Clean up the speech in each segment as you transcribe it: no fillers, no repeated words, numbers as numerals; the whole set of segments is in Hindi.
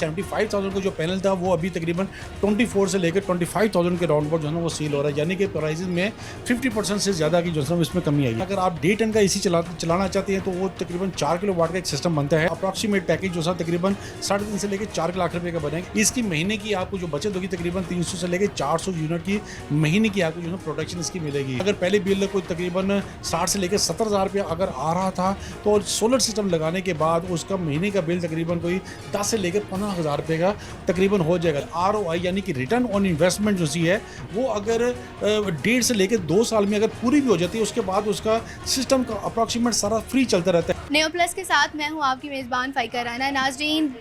75,000 का जो पैनल था वो अभी तकरीबन 24 से लेकर 25,000 के राउंड पर जो है ना वो सेल हो रहा है, यानी कि प्राइसेस में 50% से ज़्यादा की जो है इसमें कमी आई है। अगर आप 1.5 टन का एसी चलाना चाहते हैं तो वो तकरीबन 4 किलो वाट का एक सिस्टम बनता है। अप्रॉक्सीमेट पैकेज जो सा तकरीबन 3.5 से लेकर 4 लाख रुपए का बनेगा। इसकी महीने की आपको जो बचत होगी तकरीबन 300 से लेकर 400 यूनिट की महीने की आपको जो है प्रोडक्शन इसकी मिलेगी। अगर पहले बिल कोई तकरीबन 60 से लेकर 70,000 रुपया अगर आ रहा था तो सोलर सिस्टम लगाने के बाद उसका महीने का बिल तकरीबन कोई 10 से लेकर 15,000 रुपये का तकरीबन हो जाएगा। ROI यानी कि रिटर्न ऑन इन्वेस्टमेंट जो सी है वो अगर 1.5 से लेकर 2 साल में अगर पूरी भी हो जाती है उसके बाद उसका सिस्टम का अप्रॉक्सीमेट सारा फ्री चलता रहता है। नेओ प्लस के साथ मैं हूँ आपकी मेज़बान फ़ाइका राना। नाज़रीन,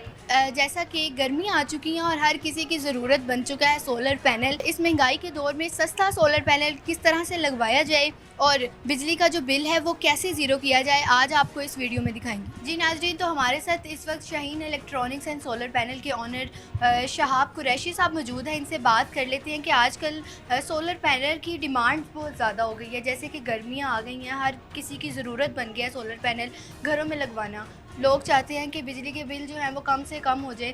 जैसा कि गर्मी आ चुकी है और हर किसी की ज़रूरत बन चुका है सोलर पैनल। इस महंगाई के दौर में सस्ता सोलर पैनल किस तरह से लगवाया जाए और बिजली का जो बिल है वो कैसे ज़ीरो किया जाए, आज आपको इस वीडियो में दिखाएंगे। जी नाज़रीन, तो हमारे साथ इस वक्त Shaheen electronics and solar panel के ऑनर शहाब कुरैशी साहब मौजूद हैं। इनसे बात कर लेते हैं कि आजकल सोलर पैनल की डिमांड बहुत ज़्यादा हो गई है। जैसे कि गर्मियाँ आ गई हैं, हर किसी की ज़रूरत बन गया है सोलर पैनल घरों में लगवाना। लोग चाहते हैं कि बिजली के बिल जो हैं वो कम से कम हो जाए।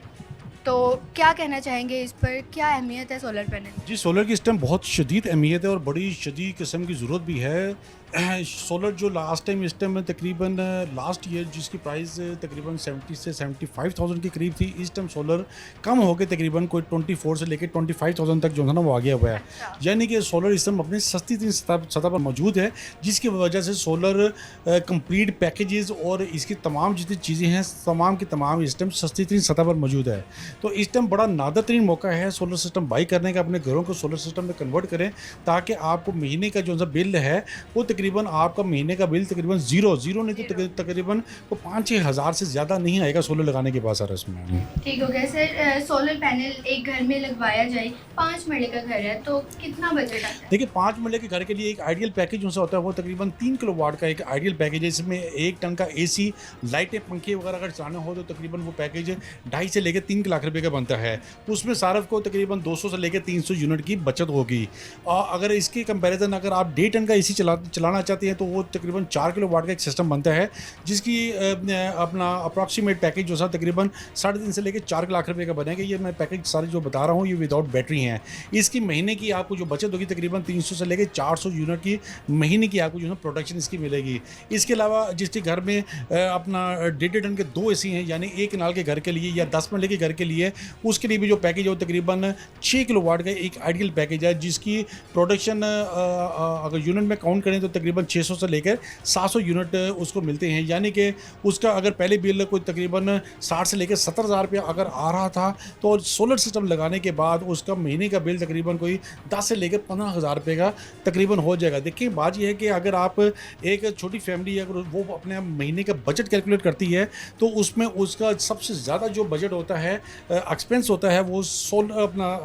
तो क्या कहना चाहेंगे इस पर, क्या अहमियत है सोलर पैनल? जी, सोलर की इस टाइम बहुत शदीद अहमियत है और बड़ी शदीद किस्म की ज़रूरत भी है। सोलर जो लास्ट टाइम इस टाइम में तकरीबन लास्ट ईयर जिसकी प्राइस तकरीबन 70 से 75,000 के करीब थी, इस टाइम सोलर कम हो के तकरीबन कोई 24 से लेकर 25,000 तक जो है ना वो आ गया हुआ है। यानी कि सोलर इस टाइम अपनी सस्ती तीन सतह पर मौजूद है, जिसकी वजह से सोलर कंप्लीट पैकेजेस और इसकी तमाम जितनी चीज़ें हैं तमाम की तमाम इस टाइम सस्ती तीन सतह पर मौजूद है। तो इस टाइम बड़ा नादर तरीन मौका है सोलर सिस्टम बाई करने का। अपने घरों को सोलर सिस्टम में कन्वर्ट करें ताकि आपको महीने का जो बिल है वो तकरीबन आपका महीने का बिल तकरीबन जीरो नहीं तो तकरीबन 5-6 हज़ार से ज़्यादा नहीं आएगा सोलर लगाने के बाद सर इसमें। ठीक हो गया सर। सोलर पैनल एक घर में लगवाया जाए, 5 मरले का घर है तो कितना बजट आता है? देखिए, 5 मरले के घर के लिए एक आइडियल पैकेज जो सा होता है वो तकरीबन 3 किलो वाट का एक आइडियल पैकेज है। इसमें 1 टन का AC, लाइटें, पंखे वगैरह अगर चलाना हो तो तकरीबन वो पैकेज 2.5 से लेकर 3 लाख रुपए का बनता है। तो उसमें सार्फ को तकरीबन 200 से लेकर 300 यूनिट की बचत होगी। और अगर इसके कंपैरिजन अगर आप 1.5 टन का AC चलाना चाहते हैं तो वो तकरीबन 4 किलो वाट का एक सिस्टम बनता है, जिसकी अपना अप्रॉक्सीमेट पैकेज जो सा तकरीबन 3.5 से लेकर 4 लाख रुपए का बनेगा। ये मैं पैकेज सारे जो बता रहा हूँ ये विदाउट बैटरी हैं। इसकी महीने की आपको जो बचत होगी तकरीबन 300 से लेकर 400 यूनिट की महीने की आपको जो है प्रोडक्शन इसकी मिलेगी। इसके अलावा जिसके घर में अपना 1.5 टन के 2 AC हैं, यानी 1 कनाल के घर के लिए या 10 मरले के घर के लिए, उसके लिए भी जो पैकेज है वो तकरीबन 6 किलो वाट का एक आइडियल पैकेज है, जिसकी प्रोडक्शन अगर यूनिट में काउंट करें तो तकरीबन 600 से लेकर 700 यूनिट उसको मिलते हैं। यानी कि उसका अगर पहले बिल कोई तकरीबन 60 से लेकर 70,000 रुपया अगर आ रहा था तो सोलर सिस्टम लगाने के बाद उसका महीने का बिल तकरीबन कोई 10 से लेकर 15,000 रुपये का तकरीबन हो जाएगा। देखिए, बात यह है कि अगर आप एक छोटी फैमिली अगर वो अपने महीने का बजट कैलकुलेट करती है तो उसमें उसका सबसे ज़्यादा जो बजट होता है, एक्सपेंस होता है, वो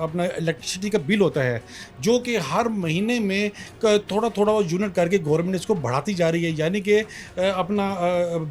अपना इलेक्ट्रिसिटी का बिल होता है, जो कि हर महीने में थोड़ा थोड़ा यूनिट करके गवर्नमेंट इसको बढ़ाती जा रही है। यानी कि अपना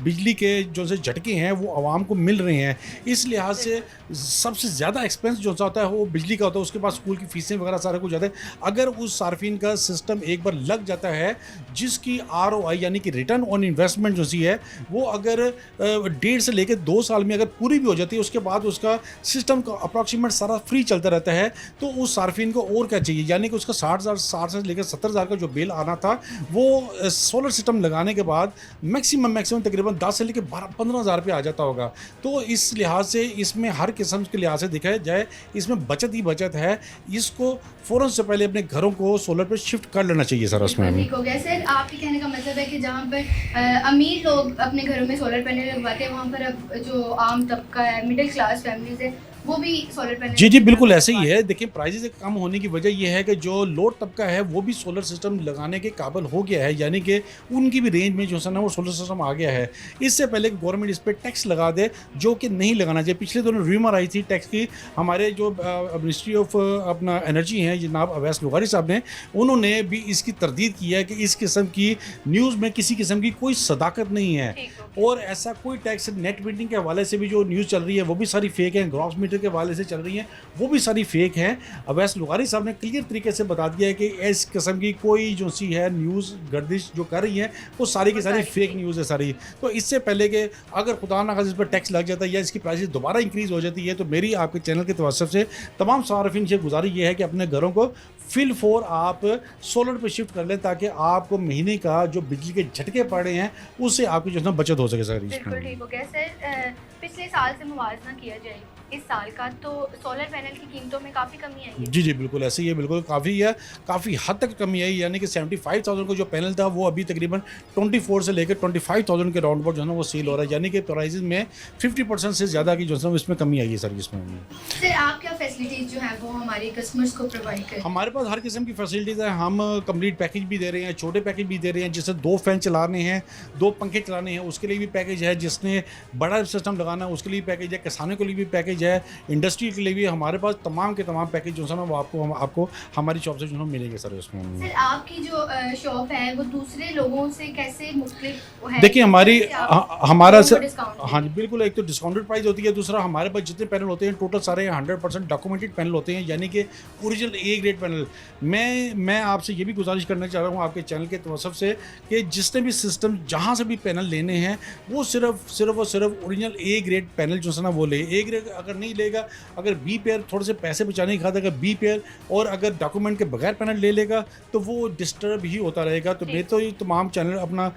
बिजली के जो से झटके हैं वो आवाम को मिल रहे हैं। इस लिहाज से सबसे ज़्यादा एक्सपेंस जो होता है वो बिजली का होता है। उसके बाद स्कूल की फीसें वगैरह सारा कुछ जाता है। अगर उस सार्फिन का सिस्टम एक बार लग जाता है, जिसकी ROI यानी कि रिटर्न ऑन इन्वेस्टमेंट जो सी है वो अगर 1.5 से लेकर 2 साल में अगर पूरी भी हो जाती है उसके बाद उसका सिस्टम का अप्रॉक्सीमेट सारा फ्री चलता रहता है, तो उस सार्फिन को और क्या चाहिए। यानी कि उसका 60 से लेकर 70,000 का जो बिल आना था वो सोलर सिस्टम लगाने के बाद मैक्सिमम तकरीबन 10 से लेकर 12-15,000 रुपये आ जाता होगा। तो इस लिहाज से इसमें हर किस्म के लिहाज से देखा जाए इसमें बचत ही बचत है। इसको फ़ौरन से पहले अपने घरों को सोलर पर शिफ्ट कर लेना चाहिए सर। उसमें ठीक हो गया सर। आपके कहने का मतलब है कि जहाँ पर अमीर लोग अपने घरों में सोलर पैनल लगवाते हैं, वहाँ पर अब जो आम तबका है, मिडिल क्लास फैमिलीज है, वो भी सोलर पैनल। जी बिल्कुल ऐसे ही है। देखिए, प्राइसेस कम होने की वजह यह है कि जो लोड तबका है वो भी सोलर सिस्टम लगाने के काबिल हो गया है, यानी कि उनकी भी रेंज में जो है ना वो सोलर सिस्टम आ गया है। इससे पहले गवर्नमेंट इस पर टैक्स लगा दे, जो कि नहीं लगाना चाहिए। पिछले दिनों रूमर आई थी टैक्स की। हमारे जो मिनिस्ट्री ऑफ अपना एनर्जी हैं जनाब अवैस लुगारी साहब ने, उन्होंने भी इसकी तरदीद की है कि इस किस्म की न्यूज़ में किसी किस्म की कोई सदाकत नहीं है और ऐसा कोई टैक्स नेट मीटिंग के हवाले से भी जो न्यूज़ चल रही है वो भी सारी फेक है, ग्रॉस मीटिंग मीटर के वाले से चल रही हैं वो भी सारी फेक हैं। अवैस लुगारी साहब ने क्लियर तरीके से बता दिया है कि इस किस्म की कोई जो सी है न्यूज़ गर्दिश जो कर रही है वो सारी की सारी फेक न्यूज़ है सारी। तो इससे पहले कि अगर खुदा ना खास्ता इस पर टैक्स लग जाता है या इसकी प्राइसेस दोबारा इंक्रीज़ हो जाती है, तो मेरी आपके चैनल के तवज्जुह से तमाम सार्फिन से गुजारिश ये है कि अपने घरों को फिल फोर आप सोलर पे शिफ्ट कर लें, ताकि आपको महीने का जो बिजली के झटके पड़ रहे हैं उससे आपकी जो है ना बचत हो सके सर। बिल्कुल ठीक हो गया सर। पिछले साल से मुवाजना किया जाए इस साल का, तो सोलर पैनल की कीमतों में काफ़ी कमी आई है। जी जी बिल्कुल ऐसे ही है, बिल्कुल काफ़ी है, काफ़ी हद तक कमी आई। यानी कि 75,000 का जो पैनल था वो अभी तकरीबन 24 से लेकर 25,000 के राउंड अबाउट जो है ना वो सेल हो रहा है। यानी कि प्राइसेस में 50% से ज़्यादा की जो है ना इसमें कमी आई है सर इसमें। सर आप क्या फैसिलिटीज़ जो है वो हमारे कस्टमर्स को प्रोवाइड करें? हमारे पास हर किस्म की फैसिलिटीज़ है। हम कंप्लीट पैकेज भी दे रहे हैं, छोटे पैकेज भी दे रहे हैं, जैसे 2 फैन चलाने हैं, 2 पंखे चलाने हैं उसके लिए भी पैकेज है, जिसने बड़ा सिस्टम लगाना है उसके लिए पैकेज है, किसानों के लिए भी पैकेज है, इंडस्ट्री के लिए भी हमारे पास तमाम के तमाम पैकेज जो है ना वो आपको हमारी शॉप से जो है मिलेंगे सर इसमें। सर आपकी जो शॉप है वो दूसरे लोगों से कैसे मुख्तलिफ है? देखिए हमारी हमारा सर डिस्काउंट हाँ जी बिल्कुल, एक तो डिस्काउंटेड प्राइस होती है, दूसरा हमारे पास जितने पैनल होते हैं टोटल सारे 100% डॉक्यूमेंटेड पैनल होते हैं, यानी कि ओरिजिनल ए ग्रेड पैनल। मैं आपसे ये भी गुजारिश करना चाह रहा हूँ आपके चैनल के तवज्जुह से कि जिसने भी सिस्टम जहाँ से भी पैनल लेने हैं वो सिर्फ और सिर्फ ओरिजिनल ए ग्रेड पैनल जो है ना वो ले। ए ग्रेड अगर नहीं लेगा, अगर बी पेयर थोड़े से पैसे बचाने की खातिर अगर बी पेयर और अगर डॉक्यूमेंट के बगैर पैनल ले लेगा तो वो डिस्टर्ब ही होता रहेगा। तो मैं तो ये तमाम चैनल अपना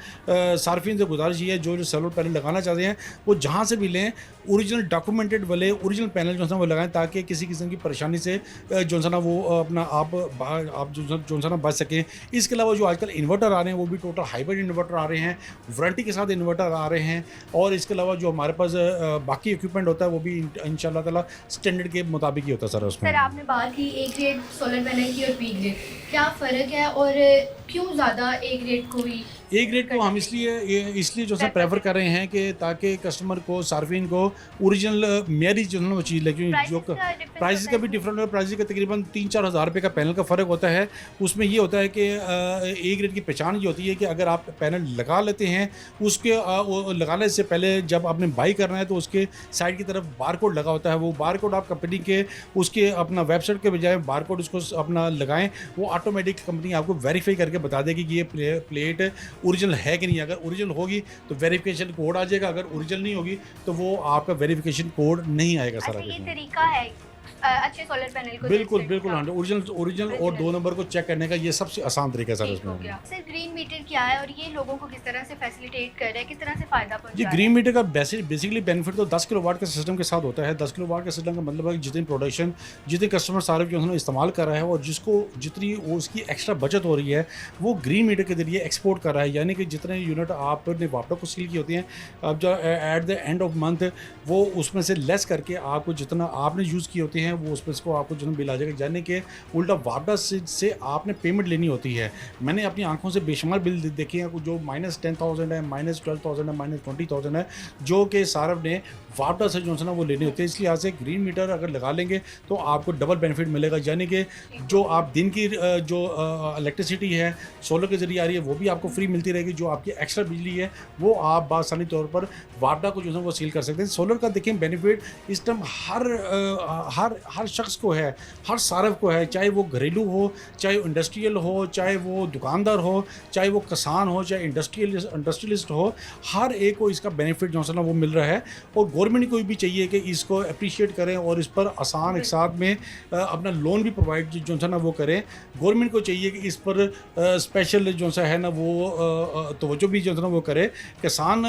सार्फिन से गुजारिश ये है जो सोलर पैनल लगाना चाहते हैं वो जहाँ से भी लें ओरिजिनल डॉक्यूमेंटेड वाले ओरिजिनल पैनल जो है वो लगाएं, ताकि किसी किस्म की परेशानी से जो है ना वो अपना आप जो है ना बच सकें। इसके अलावा जो आजकल इन्वर्टर आ रहे हैं वो भी टोटल हाइब्रिड इन्वर्टर आ रहे हैं, वारंटी के साथ इन्वर्टर आ रहे हैं, और इसके अलावा जो हमारे पास बाकी इक्विपमेंट होता है वो भी इंशाल्लाह ताला स्टैंडर्ड के मुताबिक ही होता है सर उसमें। सर आपने बात की ए ग्रेड सोलर पैनल की और बी ग्रेड, क्या फ़र्क है और क्यों ज़्यादा ए ग्रेड को ही? ए ग्रेड को हम इसलिए जो है प्रेफर कर रहे हैं कि ताकि कस्टमर को सार्फिन को ओरिजिनल मेरी जो है ना वो चीज़ लगे। जो प्राइस का भी डिफरेंट है, प्राइस का तकरीबन 3-4 हज़ार रुपये का पैनल का फ़र्क होता है। उसमें ये होता है कि ए ग्रेड की पहचान ये होती है कि अगर आप पैनल लगा लेते हैं उसके लगाने से पहले जब आपने बाई करना है तो उसके साइड की तरफ बारकोड लगा होता है। वो बारकोड आप कंपनी के उसके अपना वेबसाइट के बजाय बारकोड उसको अपना लगाएं, वो ऑटोमेटिक कंपनी आपको वेरीफाई करके बता देगी कि ये प्लेट ओरिजिनल है कि नहीं। अगर ओरिजिनल होगी तो वेरिफिकेशन कोड आ जाएगा, अगर ओरिजिनल नहीं होगी तो वो आपका वेरिफिकेशन कोड नहीं आएगा सर। अच्छा, ये तरीका है अच्छे सोलर पैनल को बिल्कुल ओरिजिनल और 2 नंबर को चेक करने का ये सबसे आसान तरीका है सर इसमें। सर ग्रीन मीटर क्या है और ये लोगों को किस तरह से फैसिलिटेट कर रहा है, किस तरह से फ़ायदा पहुंचा जी रहा है? ग्रीन मीटर का बेसिकली बेनिफिट तो 10 किलोवाट के सिस्टम के साथ होता है। 10 किलोवाट के सिस्टम का मतलब है कि जितनी प्रोडक्शन जितने कस्टमर सारे जो है इस्तेमाल कर रहा है और जिसको जितनी उसकी एक्स्ट्रा बचत हो रही है वो ग्रीन मीटर के जरिए एक्सपोर्ट कर रहा है। यानी कि जितने यूनिट आपने वापडा को सील की होती हैं, अब जो at the end of month वो उसमें से लेस करके आपको जितना आपने यूज़ की होती हैं वो उसमें से आपको जो बिल आ जाएगा। यानी कि उल्टा वापडा से आपने पेमेंट लेनी होती है। मैंने अपनी आंखों से बेशुमार बिल देखे हैं जो -10,000 है, -12,000 है, -20,000 है, जो कि सारफ ने वापडा से जो है ना वो लेनी होती है। इसलिए आज से ग्रीन मीटर अगर लगा लेंगे तो आपको डबल बेनिफिट मिलेगा। यानी कि जो आप दिन की जो इलेक्ट्रिसिटी है सोलर के जरिए आ रही है वो भी आपको फ्री मिलती रहेगी। जो आपकी एक्स्ट्रा बिजली है वो आप बासानी तौर पर वापडा को जो है वो सील कर सकते हैं। सोलर का देखिए बेनिफिट इस टाइम हर शख्स को है, हर सारफ को है, चाहे वो घरेलू हो, चाहे वो इंडस्ट्रियल हो, चाहे वो दुकानदार हो, चाहे वो किसान हो, चाहे इंडस्ट्रियलिस्ट हो, हर एक को इसका बेनिफिट जो है ना वो मिल रहा है। और गवर्नमेंट को भी चाहिए कि इसको अप्रिशिएट करें और इस पर आसान एक साथ में अपना लोन भी प्रोवाइड जो है ना वो करें। गवर्नमेंट को चाहिए कि इस पर स्पेशल जो है ना वो तवज्जो भी जो है ना वो करे। किसान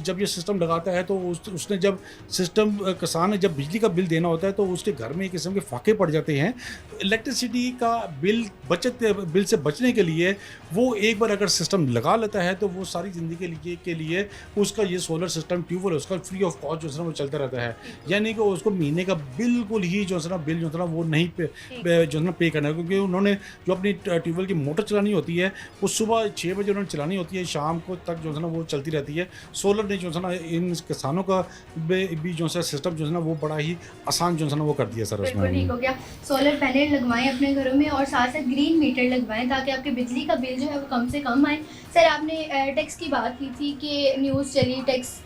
जब ये सिस्टम लगाता है तो उसने जब सिस्टम किसान ने जब बिजली का बिल देना होता है तो उसके घर में एक किस्म के फाके पड़ जाते हैं। इलेक्ट्रिसिटी का बिल से बचने के लिए वो एक बार अगर सिस्टम लगा लेता है तो वो सारी ज़िंदगी के लिए उसका ये सोलर सिस्टम ट्यूबवेल उसका फ्री ऑफ कॉस्ट जो है ना वो चलता रहता है। यानी कि उसको महीने का बिल्कुल ही जो है ना बिल जो है ना वो नहीं जो है ना पे करना है, क्योंकि उन्होंने जो अपनी ट्यूबवेल की मोटर चलानी होती है वो सुबह 6 बजे उन्होंने चलानी होती है, शाम को तक जो है ना वो चलती रहती है। सोलर ने जो है ना इन किसानों का भी जो है सिस्टम जो है ना वो बड़ा ही आसान जो है है ना वो कर दिया सर उसमें बिल्कुल ठीक हो गया। सोलर पैनल लगवाएं अपने घरों में और साथ साथ ग्रीन मीटर लगवाएं ताकि आपके बिजली का बिल जो है वो कम से कम आए। सर आपने टैक्स की बात की थी कि न्यूज़ चली टैक्स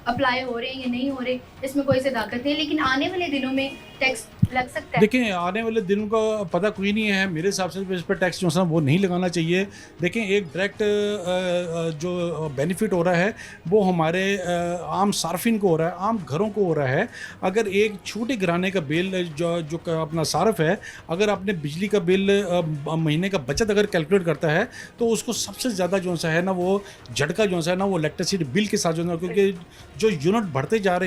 अप्लाई हो रहे हैं या नहीं हो रहे, इसमें कोई सदाकत नहीं, लेकिन आने वाले दिनों में टैक्स लग सकता है। देखिए आने वाले दिनों का पता कोई नहीं है, मेरे हिसाब से इस पर टैक्स जो है ना वो नहीं लगाना चाहिए। देखें एक डायरेक्ट जो बेनिफिट हो रहा है वो हमारे आम सार्फिन को हो रहा है, आम घरों को हो रहा है। अगर एक छोटे घराने का बिल जो अपना सार्फ है, अगर आपने बिजली का बिल महीने का बचत अगर कैलकुलेट करता है तो उसको सबसे ज़्यादा जो सा है ना वो झटका जो सा है ना वो इलेक्ट्रिसिटी बिल के साथ जो है, क्योंकि जो यूनिट बढ़ते जा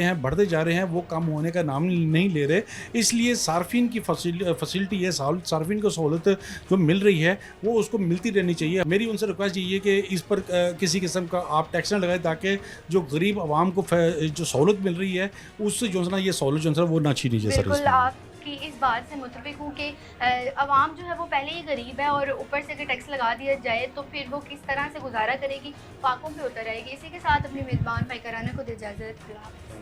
रहे हैं वो कम होने का नाम नहीं ले रहे। इसलिए सार्फिन की फैसिलिटी है, सार्फिन को सहूलत जो मिल रही है वो उसको मिलती रहनी चाहिए। मेरी उनसे रिक्वेस्ट यही है कि इस पर किसी किस्म का आप टैक्स न लगाएं ताकि जो गरीब आवाम को जो सहूलत मिल रही है उससे जो है ना ये सहूलत जो है वो ना छीनी जाए। सर बिल्कुल आपकी इस बात से मुतफिक हूँ कि आवाम जो है वो पहले ही गरीब है और ऊपर से अगर टैक्स लगा दिया जाए तो फिर वो किस तरह से गुजारा करेगी, फाकों पे उतर आएगी। इसी के साथ अपनी मेज़बान फाइका राना को दे इजाज़त।